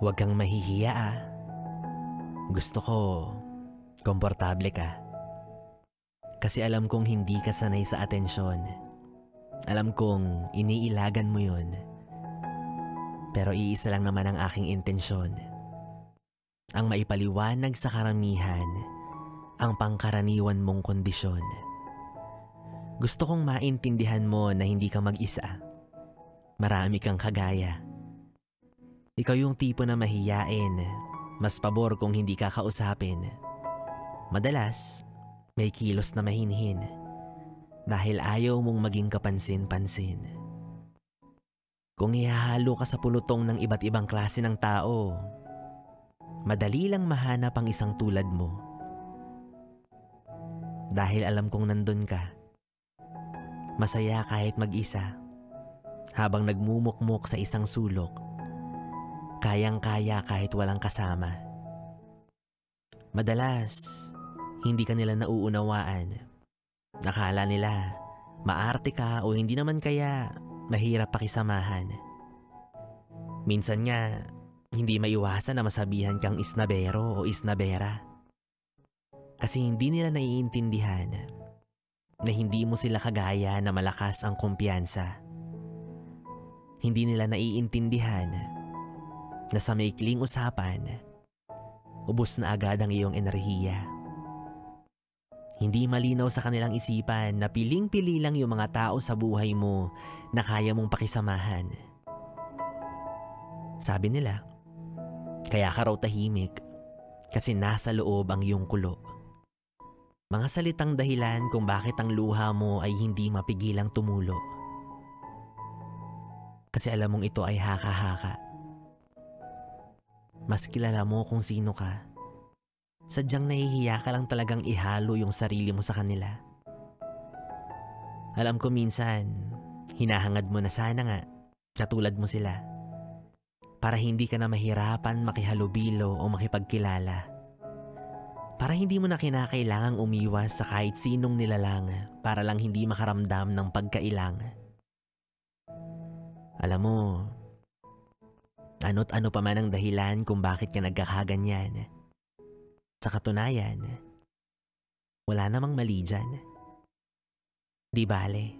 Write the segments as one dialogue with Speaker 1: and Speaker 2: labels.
Speaker 1: Huwag kang mahihiya ah. Gusto ko, komportable ka. Kasi alam kong hindi ka sanay sa atensyon. Alam kong iniilagan mo yun. Pero iisa lang naman ang aking intensyon. Ang maipaliwanag sa karamihan ang pangkaraniwan mong kondisyon. Gusto kong maintindihan mo na hindi ka mag-isa. Marami kang kagaya. Ikaw yung tipo na mahiyain, mas pabor kung hindi ka kausapin. Madalas, may kilos na mahinhin dahil ayaw mong maging kapansin-pansin. Kung ihahalo ka sa pulutong ng iba't ibang klase ng tao, madali lang mahanap ang isang tulad mo. Dahil alam kong nandun ka, masaya kahit mag-isa. Habang nagmumukmok sa isang sulok, kayang-kaya kahit walang kasama. Madalas, hindi ka nila nauunawaan. Nakala nila, maarte ka o hindi naman kaya mahirap pakisamahan. Minsan nga, hindi maiwasan na masabihan kang isnabero o isnabera. Kasi hindi nila naiintindihan na hindi mo sila kagaya na malakas ang kumpiyansa. Hindi nila naiintindihan na sa maikling usapan, ubos na agad ang iyong enerhiya. Hindi malinaw sa kanilang isipan na piling-pili lang yung mga tao sa buhay mo na kaya mong pakisamahan. Sabi nila, kaya ka raw tahimik kasi nasa loob ang iyong kulo. Mga salitang dahilan kung bakit ang luha mo ay hindi mapigilang tumulo. Kasi alam mong ito ay haka-haka. Mas kilala mo kung sino ka. Sadyang nahihiya ka lang talagang ihalo yung sarili mo sa kanila. Alam ko minsan, hinahangad mo na sana nga, katulad mo sila. Para hindi ka na mahirapan makihalubilo o makipagkilala. Para hindi mo na kinakailangang umiwas sa kahit sinong nilalang para lang hindi makaramdam ng pagkailang. Alam mo, ano't ano pa man ang dahilan kung bakit ka nagkakaganyan. Sa katunayan, wala namang mali dyan. Di bale.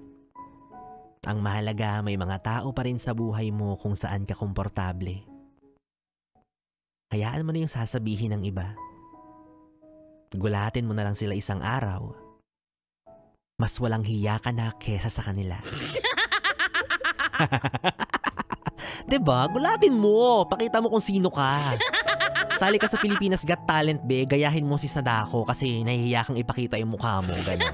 Speaker 1: Ang mahalaga may mga tao pa rin sa buhay mo kung saan ka komportable. Hayaan mo na yung sasabihin ng iba. Gulatin mo na lang sila isang araw. Mas walang hiya ka na kesa sa kanila. Diba? Gulatin mo. Pakita mo kung sino ka. Sali ka sa Pilipinas Got Talent, be. Gayahin mo si Sadako kasi nahihiya kang ipakita yung mukha mo. Ganun.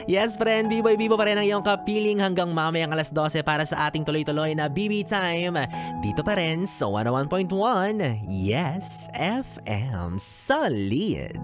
Speaker 1: Yes, friend. Biboy-bibo pa rin ang iyong kapiling hanggang mamayang alas 12 para sa ating tuloy-tuloy na BB Time. Dito pa rin sa 101.1. Yes, FM. Solid.